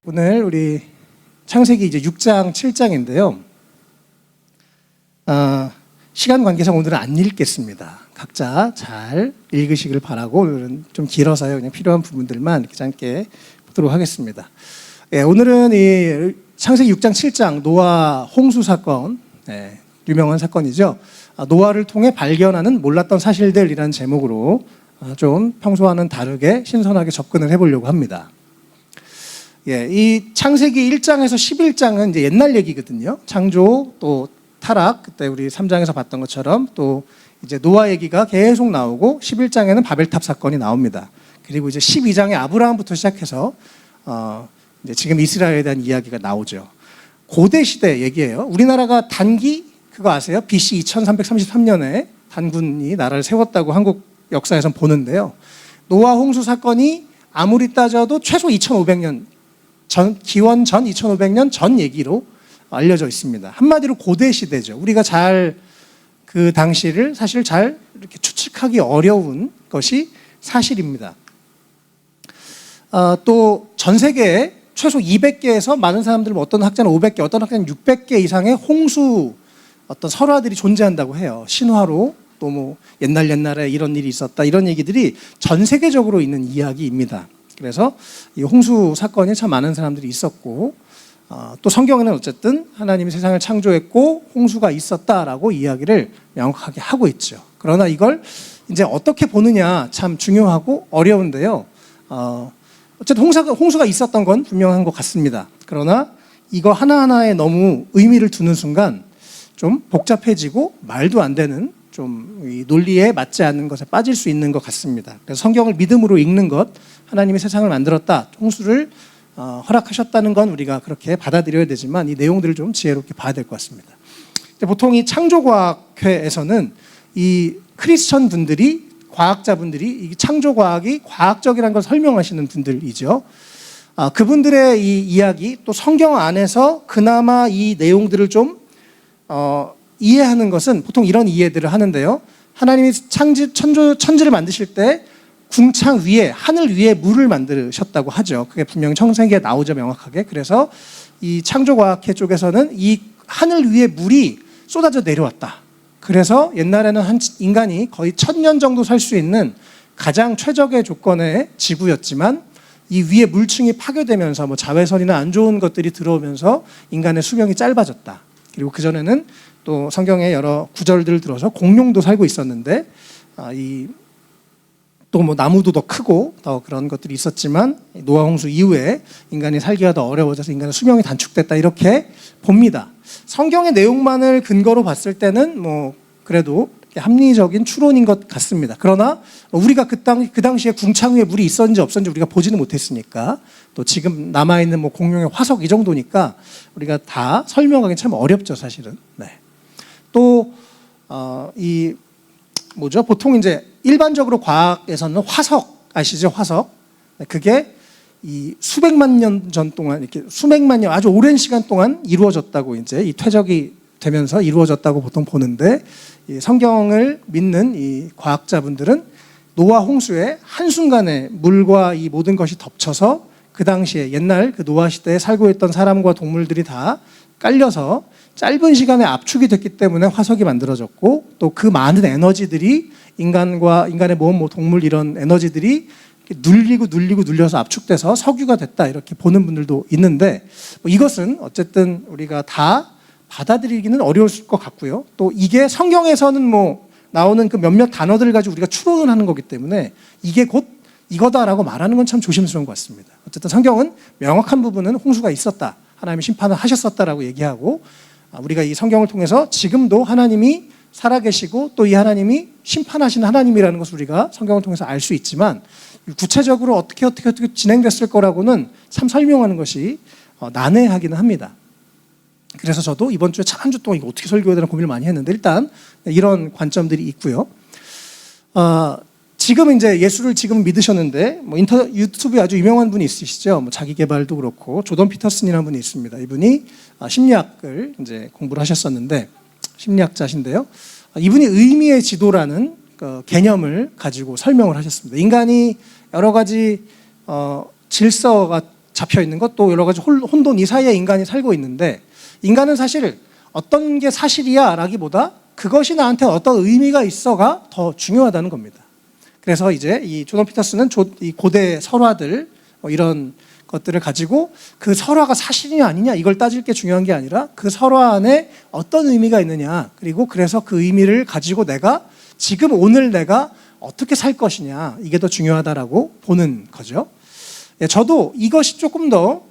오늘 우리 창세기 이제 6장, 7장인데요. 시간 관계상 오늘은 안 읽겠습니다. 각자 잘 읽으시길 바라고, 오늘은 좀 길어서요. 그냥 필요한 부분들만 이렇게 짧게 보도록 하겠습니다. 오늘은 이 창세기 6장, 7장 노아 홍수 사건, 유명한 사건이죠. 노아를 통해 발견하는 몰랐던 사실들이라는 제목으로 좀 평소와는 다르게 신선하게 접근을 해보려고 합니다. 이 창세기 1장에서 11장은 이제 옛날 얘기거든요. 창조, 또 타락, 그때 우리 3장에서 봤던 것처럼 또 이제 노아 얘기가 계속 나오고 11장에는 바벨탑 사건이 나옵니다. 그리고 이제 12장에 아브라함부터 시작해서 이제 지금 이스라엘에 대한 이야기가 나오죠. 고대 시대 얘기예요. 우리나라가 단기 그거 아세요? BC 2333년에 단군이 나라를 세웠다고 한국 역사에선 보는데요. 노아 홍수 사건이 아무리 따져도 최소 2500년 전, 기원 전 2500년 전 얘기로 알려져 있습니다. 한마디로 고대 시대죠. 우리가 잘 그 당시를 사실 잘 이렇게 추측하기 어려운 것이 사실입니다. 또 전 세계에 최소 200개에서 많은 사람들은 어떤 학자는 500개, 어떤 학자는 600개 이상의 홍수 어떤 설화들이 존재한다고 해요. 신화로 또 뭐 옛날에 이런 일이 있었다, 이런 얘기들이 전 세계적으로 있는 이야기입니다. 그래서 이 홍수 사건에 참 많은 사람들이 있었고, 또 성경에는 어쨌든 하나님이 세상을 창조했고 홍수가 있었다라고 이야기를 명확하게 하고 있죠. 그러나 이걸 이제 어떻게 보느냐 참 중요하고 어려운데요. 어쨌든 홍수가 있었던 건 분명한 것 같습니다. 그러나 이거 하나하나에 너무 의미를 두는 순간 좀 복잡해지고 말도 안 되는 좀 이 논리에 맞지 않는 것에 빠질 수 있는 것 같습니다. 그래서 성경을 믿음으로 읽는 것, 하나님이 세상을 만들었다, 홍수를 허락하셨다는 건 우리가 그렇게 받아들여야 되지만 이 내용들을 좀 지혜롭게 봐야 될 것 같습니다. 보통 이 창조과학회에서는 이 크리스천 분들이, 과학자분들이 이 창조과학이 과학적이라는 걸 설명하시는 분들이죠. 그분들의 이 이야기, 또 성경 안에서 그나마 이 내용들을 좀 이해하는 것은 보통 이런 이해들을 하는데요. 하나님이 천지를 만드실 때 궁창 위에, 하늘 위에 물을 만드셨다고 하죠. 그게 분명히 창세기에 나오죠, 명확하게. 그래서 이 창조과학회 쪽에서는 이 하늘 위에 물이 쏟아져 내려왔다. 그래서 옛날에는 한 인간이 거의 1000년 정도 살 수 있는 가장 최적의 조건의 지구였지만 이 위에 물층이 파괴되면서 뭐 자외선이나 안 좋은 것들이 들어오면서 인간의 수명이 짧아졌다. 그리고 그전에는 또 성경의 여러 구절들을 들어서 공룡도 살고 있었는데 또 뭐 나무도 더 크고 더 그런 것들이 있었지만 노아 홍수 이후에 인간이 살기가 더 어려워져서 인간의 수명이 단축됐다, 이렇게 봅니다. 성경의 내용만을 근거로 봤을 때는 뭐 그래도 합리적인 추론인 것 같습니다. 그러나 우리가 그 당시에 궁창 위에 물이 있었는지 없었는지 우리가 보지는 못했으니까, 또 지금 남아있는 뭐 공룡의 화석 이 정도니까 우리가 다 설명하기 참 어렵죠, 사실은. 또 보통 이제 일반적으로 과학에서는 화석 아시죠? 화석. 그게 이 수백만 년 전 동안, 이렇게 수백만 년, 아주 오랜 시간 동안 이루어졌다고, 이제 이 퇴적이 되면서 이루어졌다고 보통 보는데, 이 성경을 믿는 이 과학자분들은 노아 홍수에 한순간에 물과 이 모든 것이 덮쳐서 그 당시에 옛날 그 노아 시대에 살고 있던 사람과 동물들이 다 깔려서 짧은 시간에 압축이 됐기 때문에 화석이 만들어졌고, 또 그 많은 에너지들이 인간의 몸, 동물 이런 에너지들이 눌려서 압축돼서 석유가 됐다, 이렇게 보는 분들도 있는데, 이것은 어쨌든 우리가 다 받아들이기는 어려울 것 같고요. 또 이게 성경에서는 뭐 나오는 그 몇몇 단어들을 가지고 우리가 추론을 하는 거기 때문에 이게 곧 이거다라고 말하는 건 참 조심스러운 것 같습니다. 어쨌든 성경은 명확한 부분은 홍수가 있었다, 하나님이 심판을 하셨었다라고 얘기하고, 우리가 이 성경을 통해서 지금도 하나님이 살아계시고 또 이 하나님이 심판하시는 하나님이라는 것을 우리가 성경을 통해서 알 수 있지만, 구체적으로 어떻게 진행됐을 거라고는 참 설명하는 것이 난해하기는 합니다. 그래서 저도 이번 주에 참 한 주 동안 이거 어떻게 설교해야 되나 고민을 많이 했는데, 일단 이런 관점들이 있고요. 지금 이제 예수를 지금 믿으셨는데, 뭐 유튜브에 아주 유명한 분이 있으시죠. 뭐 자기 개발도 그렇고 조던 피터슨이라는 분이 있습니다. 이분이 심리학을 이제 공부를 하셨었는데, 심리학자신데요. 이분이 의미의 지도라는 개념을 가지고 설명을 하셨습니다. 인간이 여러 가지 질서가 잡혀 있는 것, 또 여러 가지 혼돈, 이 사이에 인간이 살고 있는데, 인간은 사실 어떤 게 사실이야 라기보다 그것이 나한테 어떤 의미가 있어가 더 중요하다는 겁니다. 그래서 이제 이 조던 피터슨은 이 고대 설화들 이런 것들을 가지고 그 설화가 사실이냐 아니냐 이걸 따질 게 중요한 게 아니라 그 설화 안에 어떤 의미가 있느냐, 그리고 그래서 그 의미를 가지고 내가 지금 오늘 내가 어떻게 살 것이냐, 이게 더 중요하다라고 보는 거죠. 저도 이것이 조금 더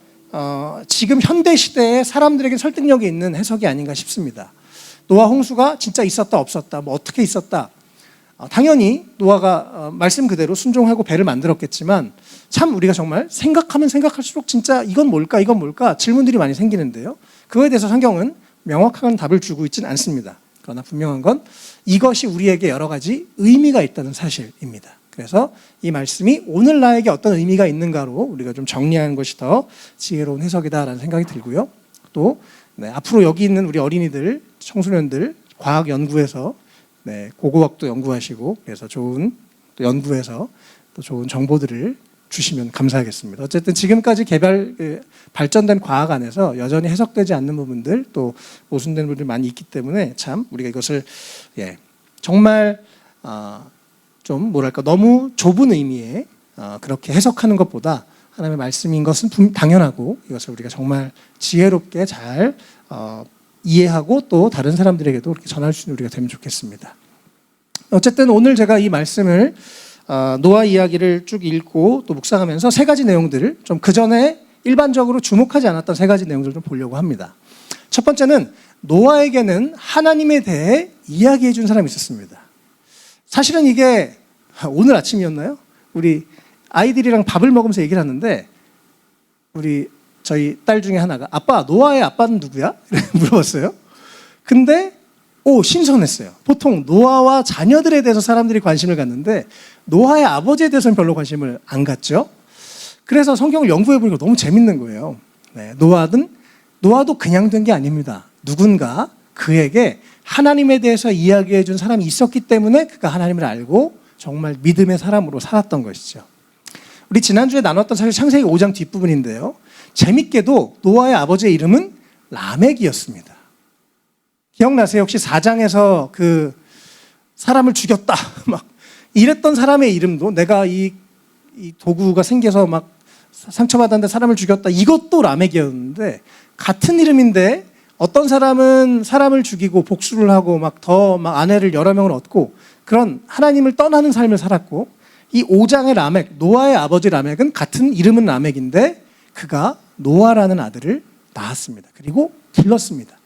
지금 현대 시대에 사람들에게 설득력이 있는 해석이 아닌가 싶습니다. 노아 홍수가 진짜 있었다 없었다, 뭐 어떻게 있었다, 당연히 노아가 말씀 그대로 순종하고 배를 만들었겠지만 참 우리가 정말 생각하면 생각할수록 진짜 이건 뭘까 이건 뭘까 질문들이 많이 생기는데요, 그거에 대해서 성경은 명확한 답을 주고 있지는 않습니다. 그러나 분명한 건 이것이 우리에게 여러 가지 의미가 있다는 사실입니다. 그래서 이 말씀이 오늘 나에게 어떤 의미가 있는가로 우리가 좀 정리하는 것이 더 지혜로운 해석이다라는 생각이 들고요. 또 앞으로 여기 있는 우리 어린이들, 청소년들 과학 연구에서 고고학도 연구하시고, 그래서 좋은 또 연구해서 또 좋은 정보들을 주시면 감사하겠습니다. 어쨌든 지금까지 발전된 과학 안에서 여전히 해석되지 않는 부분들, 또 모순된 부분들이 많이 있기 때문에 참 우리가 이것을 정말 좀 뭐랄까 너무 좁은 의미에 그렇게 해석하는 것보다 하나님의 말씀인 것은 당연하고, 이것을 우리가 정말 지혜롭게 잘 이해하고 또 다른 사람들에게도 그렇게 전할 수 있는 우리가 되면 좋겠습니다. 어쨌든 오늘 제가 이 말씀을 노아 이야기를 쭉 읽고 또 묵상하면서 세 가지 내용들을 좀 그전에 일반적으로 주목하지 않았던 세 가지 내용들을 좀 보려고 합니다. 첫 번째는 노아에게는 하나님에 대해 이야기해 준 사람이 있었습니다. 사실은 이게 오늘 아침이었나요? 우리 아이들이랑 밥을 먹으면서 얘기를 하는데 저희 딸 중에 하나가 아빠, 노아의 아빠는 누구야? 물어봤어요. 근데 신선했어요. 보통 노아와 자녀들에 대해서 사람들이 관심을 갖는데 노아의 아버지에 대해서는 별로 관심을 안 갖죠. 그래서 성경을 연구해 보니까 너무 재밌는 거예요. 노아도 그냥 된 게 아닙니다. 누군가 그에게 하나님에 대해서 이야기해 준 사람이 있었기 때문에 그가 하나님을 알고 정말 믿음의 사람으로 살았던 것이죠. 우리 지난주에 나눴던 사실 창세기 5장 뒷부분인데요, 재밌게도 노아의 아버지의 이름은 라멕이었습니다. 기억나세요? 혹시 4장에서 그 사람을 죽였다 막 이랬던 사람의 이름도, 내가 이 도구가 생겨서 막 상처받았는데 사람을 죽였다, 이것도 라멕이었는데 같은 이름인데 어떤 사람은 사람을 죽이고 복수를 하고 막 아내를 여러 명을 얻고 그런 하나님을 떠나는 삶을 살았고, 이 5장의 라멕, 노아의 아버지 라멕은 같은 이름은 라멕인데 그가 노아라는 아들을 낳았습니다. 그리고 길렀습니다.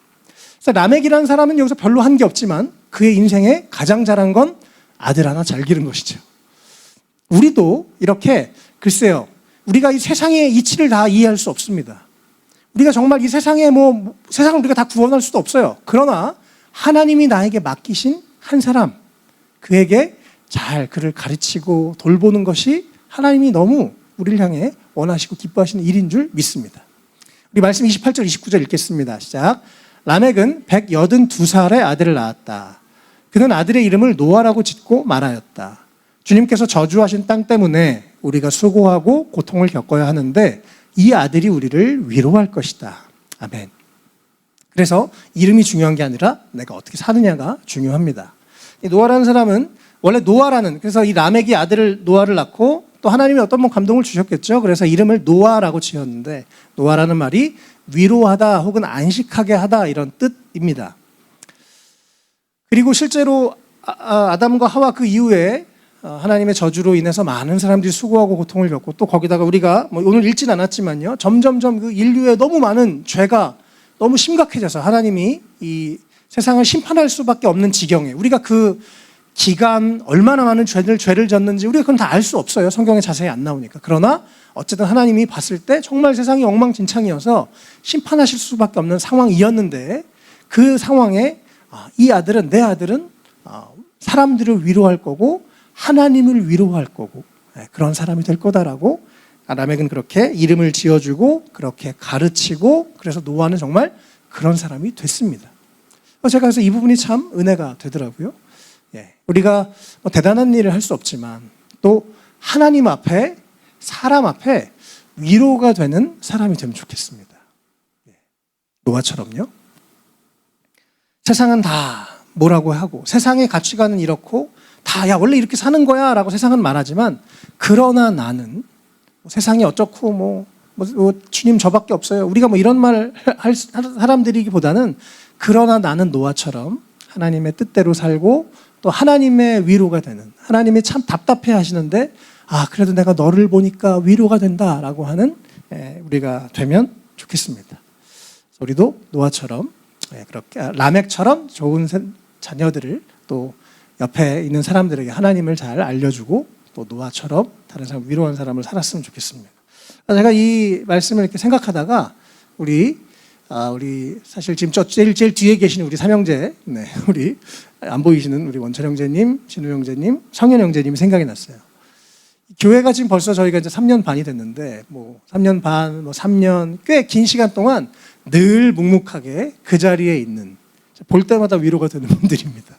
그래서 라멕이라는 사람은 여기서 별로 한 게 없지만 그의 인생에 가장 잘한 건 아들 하나 잘 기른 것이죠. 우리도 이렇게, 글쎄요, 우리가 이 세상의 이치를 다 이해할 수 없습니다. 우리가 정말 이 세상에 세상을 우리가 다 구원할 수도 없어요. 그러나 하나님이 나에게 맡기신 한 사람, 그에게 잘 그를 가르치고 돌보는 것이 하나님이 너무 우리를 향해 원하시고 기뻐하시는 일인 줄 믿습니다. 우리 말씀 28절 29절 읽겠습니다. 시작. 라멕은 182살의 아들을 낳았다. 그는 아들의 이름을 노아라고 짓고 말하였다. 주님께서 저주하신 땅 때문에 우리가 수고하고 고통을 겪어야 하는데 이 아들이 우리를 위로할 것이다. 아멘. 그래서 이름이 중요한 게 아니라 내가 어떻게 사느냐가 중요합니다. 노아라는 사람은 원래 그래서 이 라멕이 아들을 노아를 낳고 또 하나님이 어떤 감동을 주셨겠죠. 그래서 이름을 노아라고 지었는데, 노아라는 말이 위로하다 혹은 안식하게 하다 이런 뜻입니다. 그리고 실제로 아담과 하와 그 이후에 하나님의 저주로 인해서 많은 사람들이 수고하고 고통을 겪고, 또 거기다가 우리가 오늘 읽진 않았지만요, 점점점 그 인류의 너무 많은 죄가 너무 심각해져서 하나님이 이 세상을 심판할 수밖에 없는 지경에, 우리가 그 기간 얼마나 많은 죄를 졌는지 우리가 그건 다 알 수 없어요. 성경에 자세히 안 나오니까. 그러나 어쨌든 하나님이 봤을 때 정말 세상이 엉망진창이어서 심판하실 수밖에 없는 상황이었는데, 그 상황에 내 아들은 사람들을 위로할 거고 하나님을 위로할 거고 그런 사람이 될 거다라고 라멕은 그렇게 이름을 지어주고 그렇게 가르치고, 그래서 노아는 정말 그런 사람이 됐습니다. 제가 그래서 이 부분이 참 은혜가 되더라고요. 우리가 대단한 일을 할 수 없지만 또 하나님 앞에, 사람 앞에 위로가 되는 사람이 되면 좋겠습니다. 노아처럼요. 세상은 다 뭐라고 하고 세상의 가치관은 이렇고 다 야 원래 이렇게 사는 거야 라고 세상은 말하지만 그러나 나는 세상이 어쩌고 뭐 주님 저밖에 없어요. 우리가 뭐 이런 말 할 사람들이기보다는 그러나 나는 노아처럼 하나님의 뜻대로 살고 또 하나님의 위로가 되는, 하나님이 참 답답해 하시는데 그래도 내가 너를 보니까 위로가 된다라고 하는 우리가 되면 좋겠습니다. 우리도 노아처럼 그렇게 라멕처럼 좋은 자녀들을 또 옆에 있는 사람들에게 하나님을 잘 알려주고 또 노아처럼 다른 사람 위로한 사람을 살았으면 좋겠습니다. 제가 이 말씀을 이렇게 생각하다가 우리 사실 지금 제일 뒤에 계시는 우리 삼형제, 우리 안 보이시는 우리 원철 형제님, 진우 형제님, 성현 형제님이 생각이 났어요. 교회가 지금 벌써 저희가 이제 3년 반이 됐는데 3년 반, 3년 꽤 긴 시간 동안 늘 묵묵하게 그 자리에 있는, 볼 때마다 위로가 되는 분들입니다.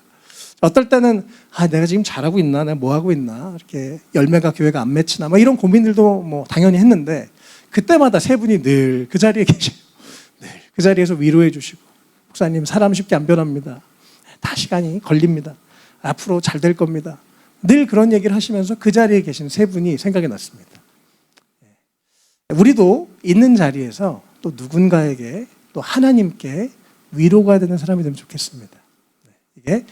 어떨 때는 내가 지금 잘하고 있나, 내가 뭐 하고 있나, 이렇게 열매가 교회가 안 맺히나, 이런 고민들도 당연히 했는데 그때마다 세 분이 늘 그 자리에 계셔요. 늘 그 자리에서 위로해 주시고, 목사님 사람 쉽게 안 변합니다. 다 시간이 걸립니다. 앞으로 잘 될 겁니다. 늘 그런 얘기를 하시면서 그 자리에 계신 세 분이 생각이 났습니다. 우리도 있는 자리에서 또 누군가에게 또 하나님께 위로가 되는 사람이 되면 좋겠습니다. 이게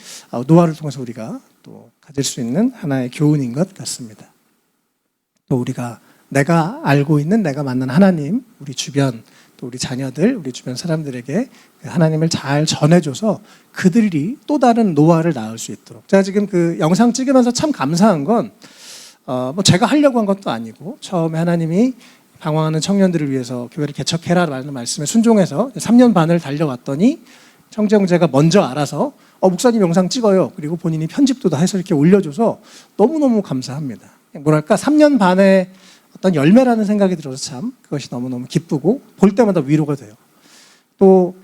노아를 통해서 우리가 또 가질 수 있는 하나의 교훈인 것 같습니다. 또 우리가 내가 알고 있는 내가 만난 하나님, 우리 주변 또 우리 자녀들, 우리 주변 사람들에게 하나님을 잘 전해줘서 그들이 또 다른 노아를 낳을 수 있도록. 제가 지금 그 영상 찍으면서 참 감사한 건 제가 하려고 한 것도 아니고 처음에 하나님이 방황하는 청년들을 위해서 교회를 개척해라라는 말씀에 순종해서 3년 반을 달려왔더니 청정제가 먼저 알아서 목사님 영상 찍어요. 그리고 본인이 편집도 다 해서 이렇게 올려줘서 너무너무 감사합니다. 뭐랄까 3년 반의 어떤 열매라는 생각이 들어서 참 그것이 너무너무 기쁘고 볼 때마다 위로가 돼요. 또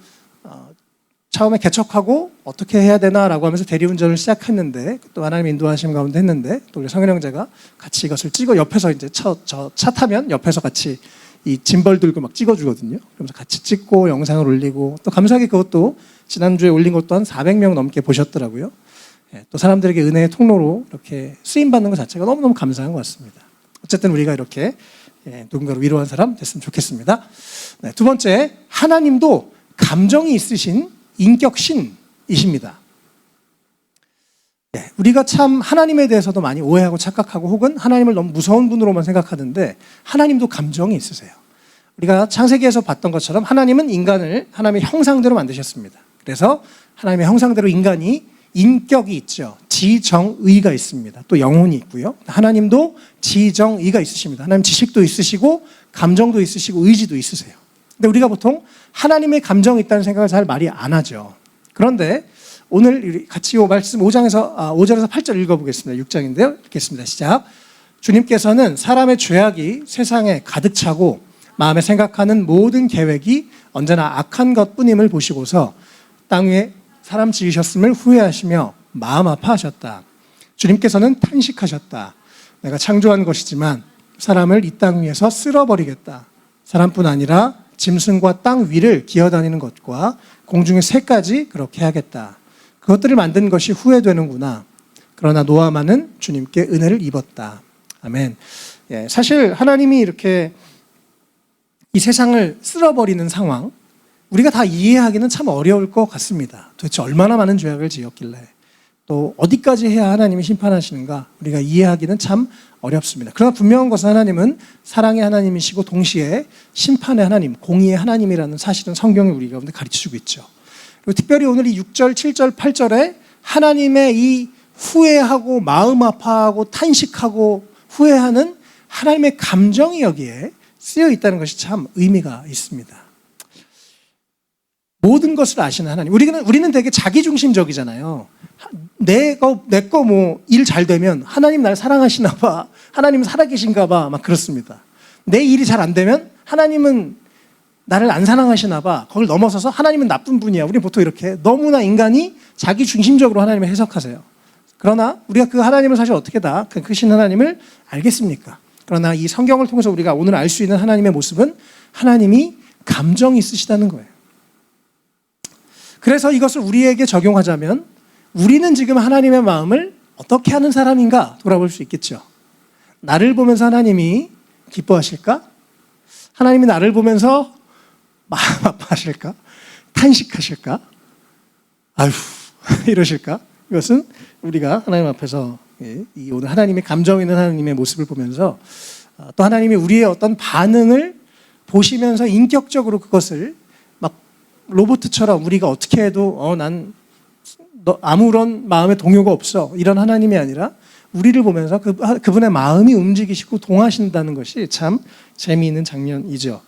처음에 개척하고 어떻게 해야 되나라고 하면서 대리운전을 시작했는데 또 하나님 인도하심 가운데 했는데 또 우리 성현 형제가 같이 이것을 찍어 옆에서 이제 차 타면 옆에서 같이 이 짐벌 들고 막 찍어주거든요. 그러면서 같이 찍고 영상을 올리고 또 감사하게 그것도 지난주에 올린 것도 한 400명 넘게 보셨더라고요. 또 사람들에게 은혜의 통로로 이렇게 쓰임받는 것 자체가 너무너무 감사한 것 같습니다. 어쨌든 우리가 이렇게 누군가를 위로한 사람 됐으면 좋겠습니다. 두 번째, 하나님도 감정이 있으신 인격신이십니다. 우리가 참 하나님에 대해서도 많이 오해하고 착각하고 혹은 하나님을 너무 무서운 분으로만 생각하는데 하나님도 감정이 있으세요. 우리가 창세기에서 봤던 것처럼 하나님은 인간을 하나님의 형상대로 만드셨습니다. 그래서 하나님의 형상대로 인간이 인격이 있죠. 지정의가 있습니다. 또 영혼이 있고요. 하나님도 지정의가 있으십니다. 하나님 지식도 있으시고 감정도 있으시고 의지도 있으세요. 근데 우리가 보통 하나님의 감정이 있다는 생각을 잘 많이 안 하죠. 그런데 오늘 같이 이 말씀 5절에서 8절 읽어보겠습니다. 6장인데요. 읽겠습니다. 시작. 주님께서는 사람의 죄악이 세상에 가득 차고 마음에 생각하는 모든 계획이 언제나 악한 것뿐임을 보시고서 땅 위에 사람 지으셨음을 후회하시며 마음 아파하셨다. 주님께서는 탄식하셨다. 내가 창조한 것이지만 사람을 이 땅 위에서 쓸어버리겠다. 사람뿐 아니라 짐승과 땅 위를 기어다니는 것과 공중의 새까지 그렇게 하겠다. 그것들을 만든 것이 후회되는구나. 그러나 노아만은 주님께 은혜를 입었다. 아멘. 사실 하나님이 이렇게 이 세상을 쓸어버리는 상황, 우리가 다 이해하기는 참 어려울 것 같습니다. 도대체 얼마나 많은 죄악을 지었길래 또 어디까지 해야 하나님이 심판하시는가 우리가 이해하기는 참 어렵습니다. 그러나 분명한 것은 하나님은 사랑의 하나님이시고 동시에 심판의 하나님, 공의의 하나님이라는 사실은 성경이 우리 가운데 가르쳐주고 있죠. 그리고 특별히 오늘 이 6절, 7절, 8절에 하나님의 이 후회하고 마음 아파하고 탄식하고 후회하는 하나님의 감정이 여기에 쓰여 있다는 것이 참 의미가 있습니다. 모든 것을 아시는 하나님. 우리는 되게 자기중심적이잖아요. 내 거 뭐 일 잘 되면 하나님 날 사랑하시나 봐. 하나님 살아계신가 봐. 막 그렇습니다. 내 일이 잘 안 되면 하나님은 나를 안 사랑하시나 봐. 그걸 넘어서서 하나님은 나쁜 분이야. 우리 보통 이렇게 너무나 인간이 자기중심적으로 하나님을 해석하세요. 그러나 우리가 그 하나님을 사실 어떻게 다 그 크신 하나님을 알겠습니까? 그러나 이 성경을 통해서 우리가 오늘 알 수 있는 하나님의 모습은 하나님이 감정이 있으시다는 거예요. 그래서 이것을 우리에게 적용하자면 우리는 지금 하나님의 마음을 어떻게 하는 사람인가 돌아볼 수 있겠죠. 나를 보면서 하나님이 기뻐하실까? 하나님이 나를 보면서 마음 아파하실까? 탄식하실까? 아휴 이러실까? 이것은 우리가 하나님 앞에서 이 오늘 하나님의 감정 있는 하나님의 모습을 보면서 또 하나님이 우리의 어떤 반응을 보시면서 인격적으로 그것을 막 로봇처럼 우리가 어떻게 해도 난 아무런 마음의 동요가 없어 이런 하나님이 아니라 우리를 보면서 그분의 마음이 움직이시고 동하신다는 것이 참 재미있는 장면이죠.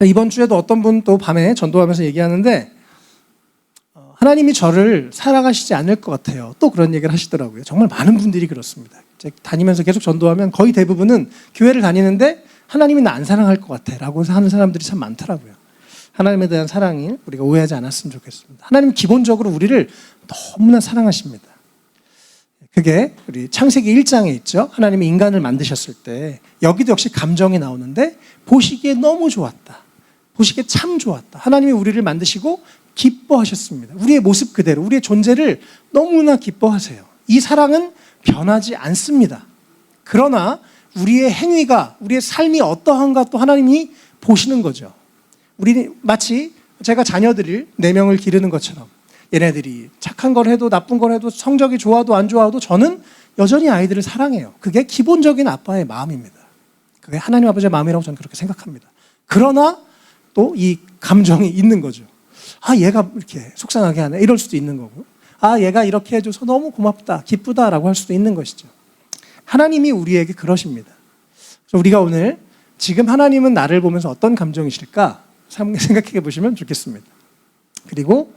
이번 주에도 어떤 분 또 밤에 전도하면서 얘기하는데 하나님이 저를 사랑하시지 않을 것 같아요. 또 그런 얘기를 하시더라고요. 정말 많은 분들이 그렇습니다. 다니면서 계속 전도하면 거의 대부분은 교회를 다니는데 하나님이 나 안 사랑할 것 같아 라고 하는 사람들이 참 많더라고요. 하나님에 대한 사랑이 우리가 오해하지 않았으면 좋겠습니다. 하나님은 기본적으로 우리를 너무나 사랑하십니다. 그게 우리 창세기 1장에 있죠. 하나님이 인간을 만드셨을 때 여기도 역시 감정이 나오는데 보시기에 너무 좋았다. 보시기에 참 좋았다. 하나님이 우리를 만드시고 기뻐하셨습니다. 우리의 모습 그대로 우리의 존재를 너무나 기뻐하세요. 이 사랑은 변하지 않습니다. 그러나 우리의 행위가 우리의 삶이 어떠한가 또 하나님이 보시는 거죠. 우리 마치 제가 자녀들을 4명을 기르는 것처럼 얘네들이 착한 걸 해도 나쁜 걸 해도 성적이 좋아도 안 좋아도 저는 여전히 아이들을 사랑해요. 그게 기본적인 아빠의 마음입니다. 그게 하나님 아버지의 마음이라고 저는 그렇게 생각합니다. 그러나 또 이 감정이 있는 거죠. 얘가 이렇게 속상하게 하네 이럴 수도 있는 거고 얘가 이렇게 해줘서 너무 고맙다 기쁘다라고 할 수도 있는 것이죠. 하나님이 우리에게 그러십니다. 그래서 우리가 오늘 지금 하나님은 나를 보면서 어떤 감정이실까 생각해 보시면 좋겠습니다. 그리고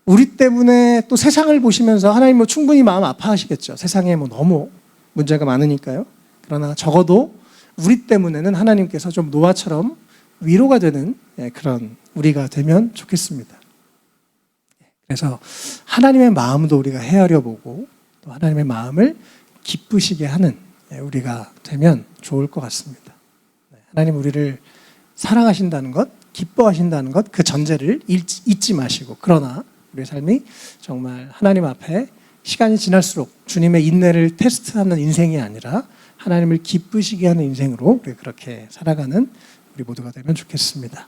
우리 때문에 또 세상을 보시면서 하나님 충분히 마음 아파하시겠죠. 세상에 너무 문제가 많으니까요. 그러나 적어도 우리 때문에는 하나님께서 좀 노아처럼 위로가 되는 그런 우리가 되면 좋겠습니다. 그래서 하나님의 마음도 우리가 헤아려 보고 또 하나님의 마음을 기쁘시게 하는 우리가 되면 좋을 것 같습니다. 하나님 우리를 사랑하신다는 것, 기뻐하신다는 것, 그 전제를 잊지 마시고 그러나 우리의 삶이 정말 하나님 앞에 시간이 지날수록 주님의 인내를 테스트하는 인생이 아니라 하나님을 기쁘시게 하는 인생으로 우리 그렇게 살아가는 우리 모두가 되면 좋겠습니다.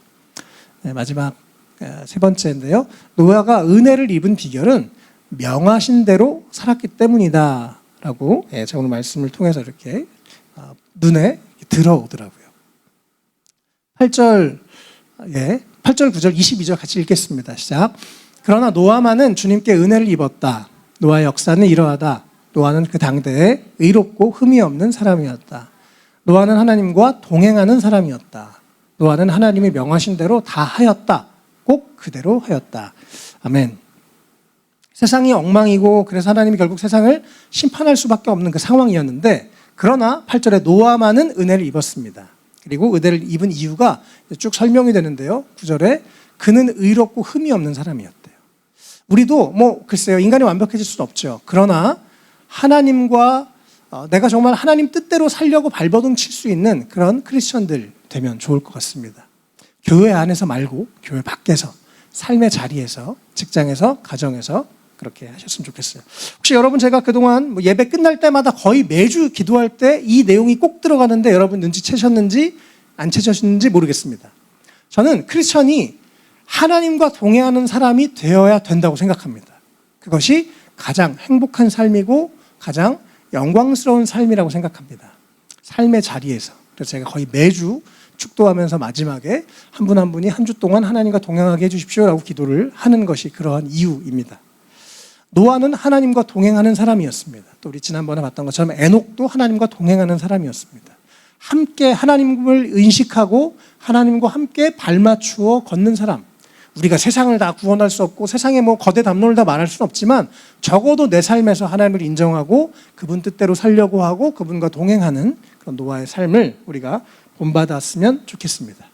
마지막 3번째인데요. 노아가 은혜를 입은 비결은 명하신 대로 살았기 때문이다 라고 제가 오늘 말씀을 통해서 이렇게 눈에 들어오더라고요. 8절 9절 22절 같이 읽겠습니다. 시작. 그러나 노아만은 주님께 은혜를 입었다. 노아의 역사는 이러하다. 노아는 그 당대에 의롭고 흠이 없는 사람이었다. 노아는 하나님과 동행하는 사람이었다. 노아는 하나님이 명하신 대로 다 하였다. 꼭 그대로 하였다. 아멘. 세상이 엉망이고 그래서 하나님이 결국 세상을 심판할 수밖에 없는 그 상황이었는데 그러나 8절에 노아만은 은혜를 입었습니다. 그리고 은혜를 입은 이유가 쭉 설명이 되는데요. 9절에 그는 의롭고 흠이 없는 사람이었대요. 우리도 글쎄요. 인간이 완벽해질 수는 없죠. 그러나 하나님과 내가 정말 하나님 뜻대로 살려고 발버둥 칠 수 있는 그런 크리스천들 되면 좋을 것 같습니다. 교회 안에서 말고 교회 밖에서 삶의 자리에서 직장에서 가정에서 그렇게 하셨으면 좋겠어요. 혹시 여러분 제가 그동안 예배 끝날 때마다 거의 매주 기도할 때 이 내용이 꼭 들어가는데 여러분 눈치채셨는지 안 채셨는지 모르겠습니다. 저는 크리스천이 하나님과 동행하는 사람이 되어야 된다고 생각합니다. 그것이 가장 행복한 삶이고 가장 영광스러운 삶이라고 생각합니다. 삶의 자리에서. 그래서 제가 거의 매주 축도하면서 마지막에 한 분 한 분이 한 주 동안 하나님과 동행하게 해주십시오라고 기도를 하는 것이 그러한 이유입니다. 노아는 하나님과 동행하는 사람이었습니다. 또 우리 지난번에 봤던 것처럼 에녹도 하나님과 동행하는 사람이었습니다. 함께 하나님을 인식하고 하나님과 함께 발맞추어 걷는 사람. 우리가 세상을 다 구원할 수 없고 세상에 거대 담론을 다 말할 수는 없지만 적어도 내 삶에서 하나님을 인정하고 그분 뜻대로 살려고 하고 그분과 동행하는 그런 노아의 삶을 우리가 본받았으면 좋겠습니다.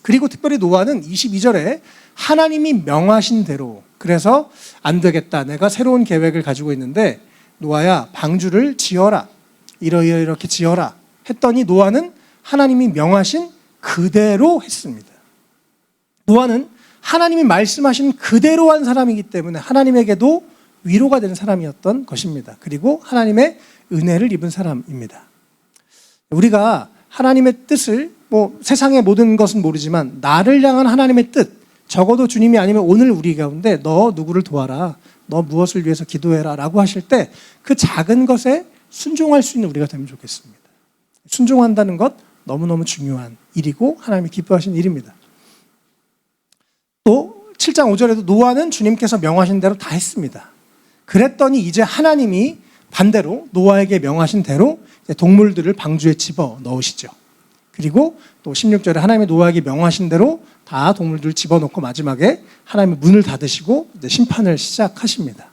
그리고 특별히 노아는 22절에 하나님이 명하신 대로 그래서 안 되겠다. 내가 새로운 계획을 가지고 있는데 노아야 방주를 지어라. 이렇게 지어라 했더니 노아는 하나님이 명하신 그대로 했습니다. 노아는 하나님이 말씀하신 그대로 한 사람이기 때문에 하나님에게도 위로가 되는 사람이었던 것입니다. 그리고 하나님의 은혜를 입은 사람입니다. 우리가 하나님의 뜻을 세상의 모든 것은 모르지만 나를 향한 하나님의 뜻, 적어도 주님이 아니면 오늘 우리 가운데 너 누구를 도와라, 너 무엇을 위해서 기도해라 라고 하실 때 그 작은 것에 순종할 수 있는 우리가 되면 좋겠습니다. 순종한다는 것 너무너무 중요한 일이고 하나님이 기뻐하신 일입니다. 또 7장 5절에도 노아는 주님께서 명하신 대로 다 했습니다. 그랬더니 이제 하나님이 반대로 노아에게 명하신 대로 동물들을 방주에 집어 넣으시죠. 그리고 또 16절에 하나님이 노아에게 명하신 대로 다 동물들을 집어넣고 마지막에 하나님이 문을 닫으시고 심판을 시작하십니다.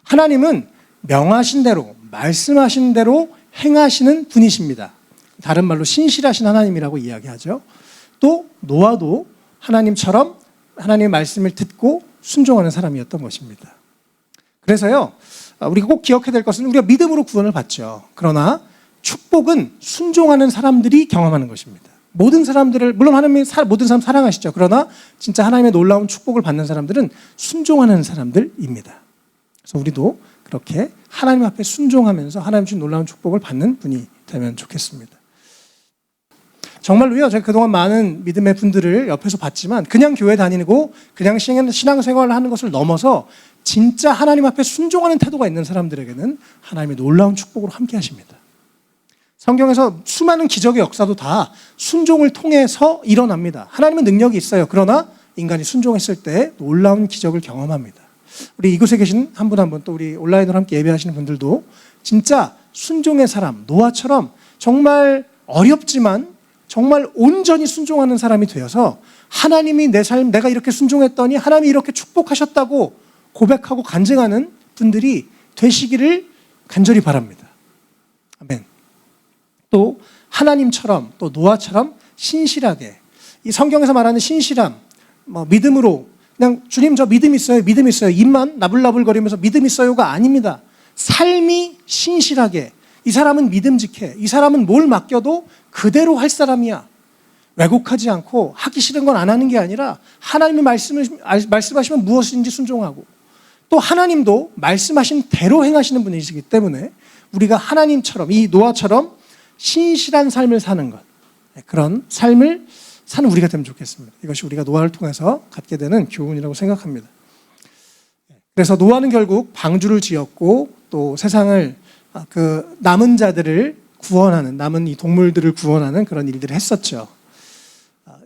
하나님은 명하신 대로, 말씀하신 대로 행하시는 분이십니다. 다른 말로 신실하신 하나님이라고 이야기하죠. 또 노아도 하나님처럼 하나님의 말씀을 듣고 순종하는 사람이었던 것입니다. 그래서요, 우리가 꼭 기억해야 될 것은 우리가 믿음으로 구원을 받죠. 그러나 축복은 순종하는 사람들이 경험하는 것입니다. 모든 사람들을, 물론 하나님이 모든 사람 사랑하시죠. 그러나 진짜 하나님의 놀라운 축복을 받는 사람들은 순종하는 사람들입니다. 그래서 우리도 그렇게 하나님 앞에 순종하면서 하나님 주신 놀라운 축복을 받는 분이 되면 좋겠습니다. 정말로요, 제가 그동안 많은 믿음의 분들을 옆에서 봤지만 그냥 교회 다니고 그냥 신앙생활을 하는 것을 넘어서 진짜 하나님 앞에 순종하는 태도가 있는 사람들에게는 하나님의 놀라운 축복으로 함께 하십니다. 성경에서 수많은 기적의 역사도 다 순종을 통해서 일어납니다. 하나님은 능력이 있어요. 그러나 인간이 순종했을 때 놀라운 기적을 경험합니다. 우리 이곳에 계신 한 분 한 분, 또 우리 온라인으로 함께 예배하시는 분들도 진짜 순종의 사람, 노아처럼 정말 어렵지만 정말 온전히 순종하는 사람이 되어서 하나님이 내 삶, 내가 이렇게 순종했더니 하나님이 이렇게 축복하셨다고 고백하고 간증하는 분들이 되시기를 간절히 바랍니다. 아멘. 또 하나님처럼, 또 노아처럼 신실하게, 이 성경에서 말하는 신실함, 믿음으로 그냥 주님 저 믿음 있어요, 믿음 있어요, 입만 나불나불거리면서 믿음 있어요가 아닙니다. 삶이 신실하게, 이 사람은 믿음직해, 이 사람은 뭘 맡겨도 그대로 할 사람이야, 왜곡하지 않고 하기 싫은 건 안 하는 게 아니라 하나님이 말씀하시면 무엇인지 순종하고, 또 하나님도 말씀하신 대로 행하시는 분이시기 때문에 우리가 하나님처럼, 이 노아처럼 신실한 삶을 사는 것, 그런 삶을 사는 우리가 되면 좋겠습니다. 이것이 우리가 노아를 통해서 갖게 되는 교훈이라고 생각합니다. 그래서 노아는 결국 방주를 지었고 또 세상을, 그 남은 자들을 구원하는, 남은 이 동물들을 구원하는 그런 일들을 했었죠.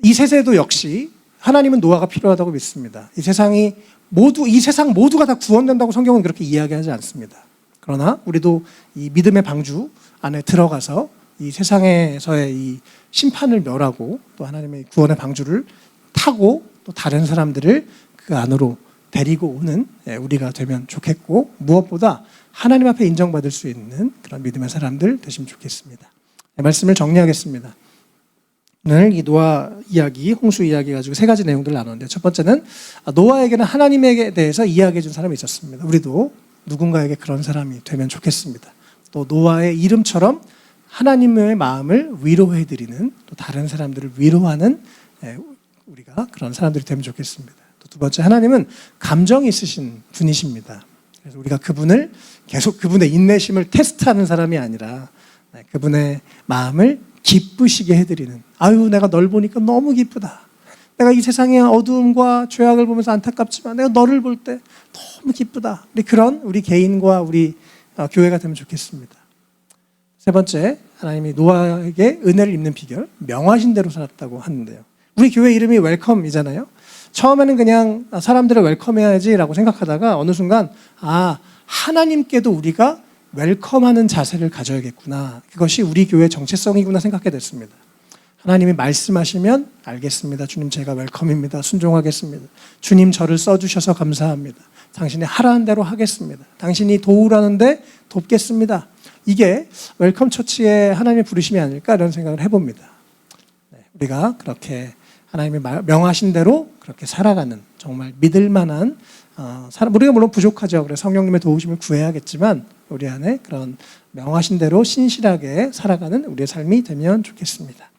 이 세대도 역시 하나님은 노아가 필요하다고 믿습니다. 이 세상 모두가 다 구원된다고 성경은 그렇게 이야기하지 않습니다. 그러나 우리도 이 믿음의 방주 안에 들어가서 이 세상에서의 이 심판을 멸하고 또 하나님의 구원의 방주를 타고 또 다른 사람들을 그 안으로 데리고 오는 우리가 되면 좋겠고, 무엇보다 하나님 앞에 인정받을 수 있는 그런 믿음의 사람들 되시면 좋겠습니다. 말씀을 정리하겠습니다. 오늘 이 노아 이야기, 홍수 이야기 가지고 세 가지 내용들을 나눴는데, 첫 번째는 노아에게는 하나님에 대해서 이야기해 준 사람이 있었습니다. 우리도 누군가에게 그런 사람이 되면 좋겠습니다. 또 노아의 이름처럼 하나님의 마음을 위로해드리는, 또 다른 사람들을 위로하는 우리가 그런 사람들이 되면 좋겠습니다. 또 두 번째, 하나님은 감정이 있으신 분이십니다. 그래서 우리가 그분을 계속 그분의 인내심을 테스트하는 사람이 아니라 그분의 마음을 기쁘시게 해드리는, 아유 내가 널 보니까 너무 기쁘다, 내가 이 세상의 어두움과 죄악을 보면서 안타깝지만 내가 너를 볼 때 너무 기쁘다, 우리 개인과 우리 교회가 되면 좋겠습니다. 세 번째, 하나님이 노아에게 은혜를 입는 비결, 명하신 대로 살았다고 하는데요. 우리 교회 이름이 웰컴이잖아요. 처음에는 그냥 사람들을 웰컴해야지라고 생각하다가 어느 순간 하나님께도 우리가 웰컴하는 자세를 가져야겠구나, 그것이 우리 교회의 정체성이구나 생각하게 됐습니다. 하나님이 말씀하시면 알겠습니다, 주님 제가 웰컴입니다, 순종하겠습니다, 주님 저를 써주셔서 감사합니다, 당신이 하라는 대로 하겠습니다, 당신이 도우라는데 돕겠습니다. 이게 웰컴 처치의 하나님의 부르심이 아닐까 이런 생각을 해봅니다. 우리가 그렇게 하나님의 명하신 대로 그렇게 살아가는 정말 믿을 만한 우리가 물론 부족하죠. 그래서 성령님의 도우심을 구해야겠지만 우리 안에 그런 명하신 대로 신실하게 살아가는 우리의 삶이 되면 좋겠습니다.